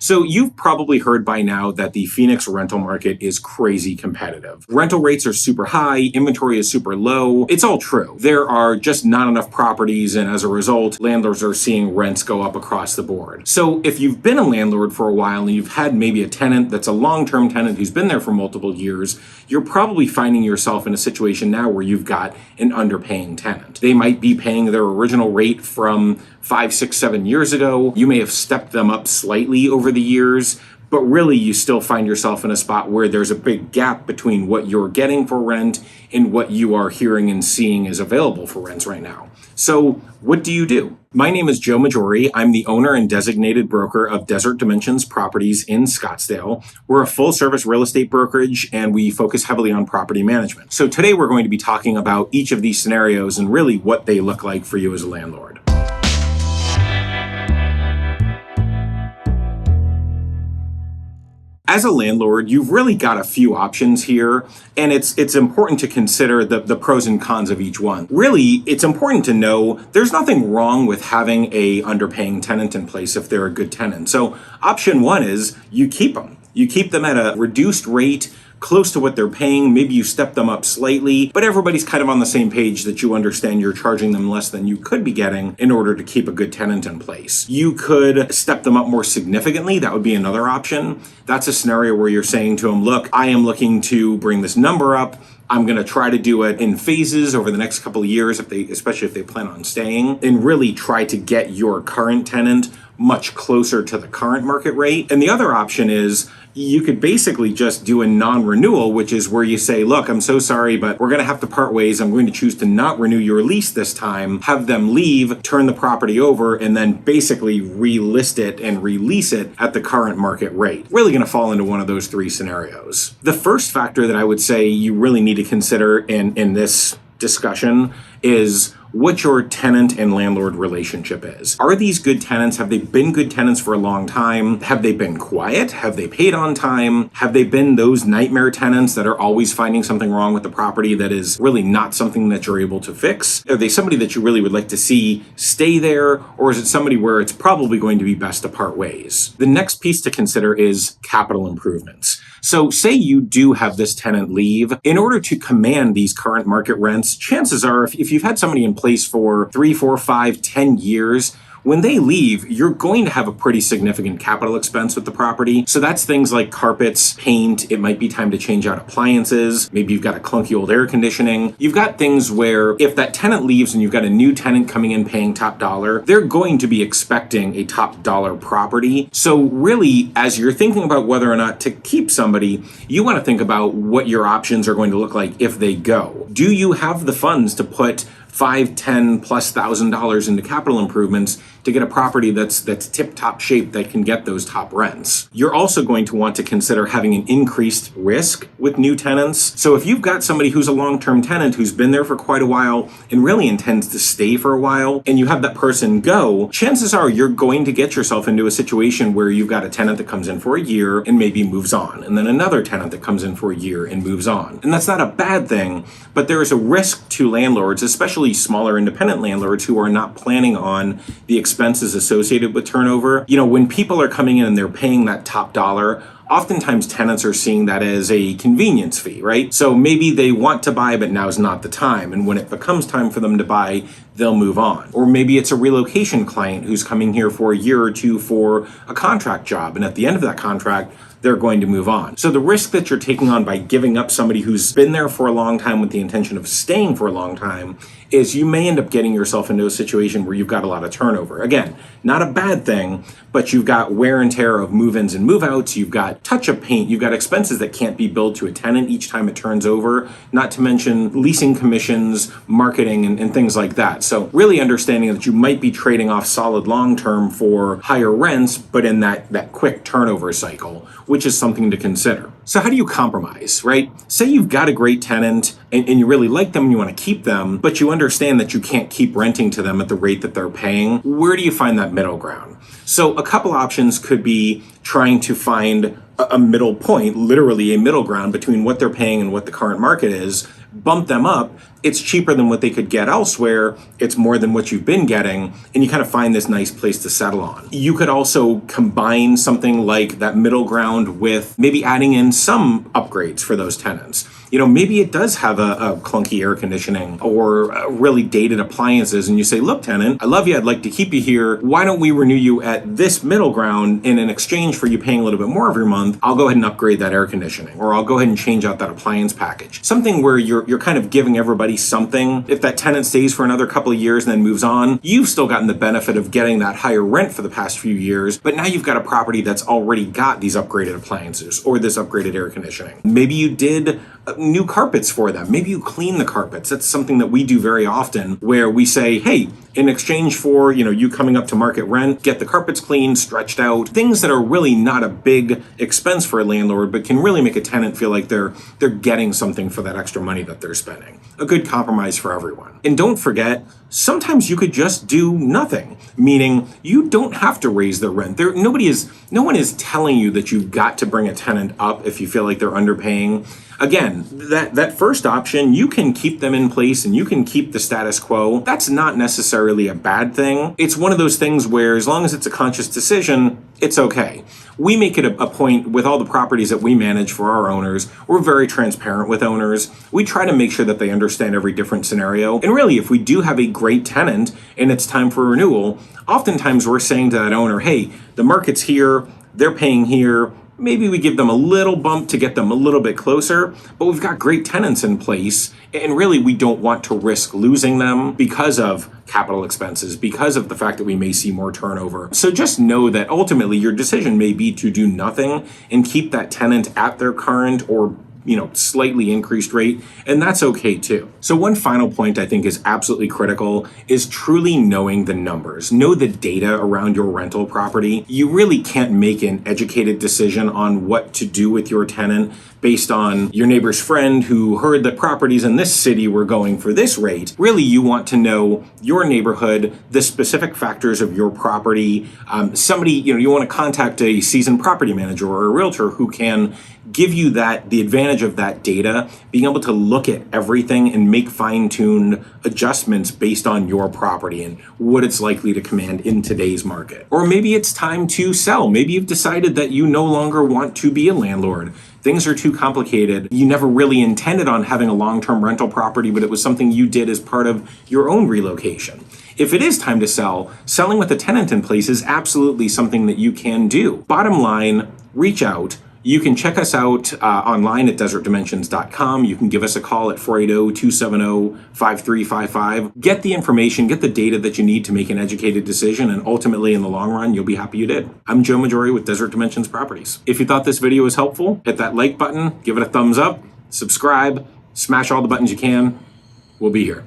So you've probably heard by now that the Phoenix rental market is crazy competitive. Rental rates are super high, inventory is super low. It's all true. There are just not enough properties, and as a result, landlords are seeing rents go up across the board. So if you've been a landlord for a while and you've had maybe a tenant that's a long-term tenant who's been there for multiple years, you're probably finding yourself in a situation now where you've got an underpaying tenant. They might be paying their original rate from 5, 6, 7 years ago. You may have stepped them up slightly over the years, but really you still find yourself in a spot where there's a big gap between what you're getting for rent and what you are hearing and seeing is available for rents right now. So what do you do? My name is Joe Majori. I'm the owner and designated broker of Desert Dimensions Properties in Scottsdale. We're a full-service real estate brokerage, and we focus heavily on property management. So today we're going to be talking about each of these scenarios and really what they look like for you as a landlord. As a landlord, you've really got a few options here, and it's important to consider the pros and cons of each one. Really, it's important to know there's nothing wrong with having a underpaying tenant in place if they're a good tenant. So option one is you keep them. You keep them at a reduced rate, close to what they're paying. Maybe you step them up slightly, but everybody's kind of on the same page that you understand you're charging them less than you could be getting in order to keep a good tenant in place. You could step them up more significantly. That would be another option. That's a scenario where you're saying to them, look, I am looking to bring this number up. I'm going to try to do it in phases over the next couple of years, especially if they plan on staying, and really try to get your current tenant much closer to the current market rate. And the other option is you could basically just do a non-renewal, which is where you say, look, I'm so sorry, but we're going to have to part ways. I'm going to choose to not renew your lease this time, have them leave, turn the property over, and then basically relist it and release it at the current market rate. Really going to fall into one of those three scenarios. The first factor that I would say you really need to consider in this discussion is what your tenant and landlord relationship is. Are these good tenants? Have they been good tenants for a long time? Have they been quiet? Have they paid on time? Have they been those nightmare tenants that are always finding something wrong with the property that is really not something that you're able to fix? Are they somebody that you really would like to see stay there? Or is it somebody where it's probably going to be best to part ways? The next piece to consider is capital improvements. So say you do have this tenant leave. In order to command these current market rents, chances are if you've had somebody in place for 3, 4, 5, 10 years, when they leave, you're going to have a pretty significant capital expense with the property. So that's things like carpets, paint. It might be time to change out appliances. Maybe you've got a clunky old air conditioning. You've got things where if that tenant leaves and you've got a new tenant coming in paying top dollar, they're going to be expecting a top dollar property. So really, as you're thinking about whether or not to keep somebody, you want to think about what your options are going to look like if they go. Do you have the funds to put $5,000, $10,000+ into capital improvements to get a property that's tip-top shape that can get those top rents? You're also going to want to consider having an increased risk with new tenants. So if you've got somebody who's a long-term tenant who's been there for quite a while and really intends to stay for a while, and you have that person go, chances are you're going to get yourself into a situation where you've got a tenant that comes in for a year and maybe moves on, and then another tenant that comes in for a year and moves on. And that's not a bad thing, but there is a risk to landlords, especially smaller independent landlords who are not planning on the expenses associated with turnover. You know, when people are coming in and they're paying that top dollar, oftentimes tenants are seeing that as a convenience fee, right? So maybe they want to buy, but now's not the time. And when it becomes time for them to buy, they'll move on. Or maybe it's a relocation client who's coming here for a year or two for a contract job. And at the end of that contract, they're going to move on. So the risk that you're taking on by giving up somebody who's been there for a long time with the intention of staying for a long time is you may end up getting yourself into a situation where you've got a lot of turnover. Again, not a bad thing, but you've got wear and tear of move-ins and move-outs. You've got touch-up paint. You've got expenses that can't be billed to a tenant each time it turns over, not to mention leasing commissions, marketing, and things like that. So really understanding that you might be trading off solid long-term for higher rents, but in that quick turnover cycle, which is something to consider. So how do you compromise, right? Say you've got a great tenant and you really like them and you want to keep them, but you understand that you can't keep renting to them at the rate that they're paying. Where do you find that middle ground? So a couple options could be trying to find a middle point, literally a middle ground between what they're paying and what the current market is, bump them up, it's cheaper than what they could get elsewhere. It's more than what you've been getting, and you kind of find this nice place to settle on. You could also combine something like that middle ground with maybe adding in some upgrades for those tenants. Maybe it does have a clunky air conditioning or really dated appliances, and you say, look, tenant, I love you. I'd like to keep you here. Why don't we renew you at this middle ground, and in exchange for you paying a little bit more every month, I'll go ahead and upgrade that air conditioning, or I'll go ahead and change out that appliance package. Something where you're kind of giving everybody something. If that tenant stays for another couple of years and then moves on, you've still gotten the benefit of getting that higher rent for the past few years, but now you've got a property that's already got these upgraded appliances or this upgraded air conditioning. Maybe you did new carpets for them. Maybe you clean the carpets. That's something that we do very often, where we say, hey, in exchange for, you coming up to market rent, get the carpets cleaned, stretched out, things that are really not a big expense for a landlord, but can really make a tenant feel like they're getting something for that extra money that they're spending. A good compromise for everyone. And don't forget, sometimes you could just do nothing, meaning you don't have to raise the rent. No one is telling you that you've got to bring a tenant up if you feel like they're underpaying. Again, that first option, you can keep them in place and you can keep the status quo. That's not necessarily a bad thing. It's one of those things where as long as it's a conscious decision, it's okay. We make it a point with all the properties that we manage for our owners. We're very transparent with owners. We try to make sure that they understand every different scenario. And really, if we do have a great tenant and it's time for renewal, oftentimes we're saying to that owner, hey, the market's here, they're paying here. Maybe we give them a little bump to get them a little bit closer, but we've got great tenants in place, and really we don't want to risk losing them because of capital expenses, because of the fact that we may see more turnover. So just know that ultimately your decision may be to do nothing and keep that tenant at their current or slightly increased rate, and that's okay too. So one final point I think is absolutely critical is truly knowing the numbers. Know the data around your rental property. You really can't make an educated decision on what to do with your tenant based on your neighbor's friend who heard that properties in this city were going for this rate. Really, you want to know your neighborhood, the specific factors of your property. You want to contact a seasoned property manager or a realtor who can give you the advantage of that data, being able to look at everything and make fine-tuned adjustments based on your property and what it's likely to command in today's market. Or maybe it's time to sell. Maybe you've decided that you no longer want to be a landlord. Things are too complicated. You never really intended on having a long-term rental property, but it was something you did as part of your own relocation. If it is time to sell, selling with a tenant in place is absolutely something that you can do. Bottom line, reach out. You can check us out online at desertdimensions.com. You can give us a call at 480-270-5355. Get the information, get the data that you need to make an educated decision, and ultimately in the long run, you'll be happy you did. I'm Joe Majori with Desert Dimensions Properties. If you thought this video was helpful, hit that like button, give it a thumbs up, subscribe, smash all the buttons you can. We'll be here.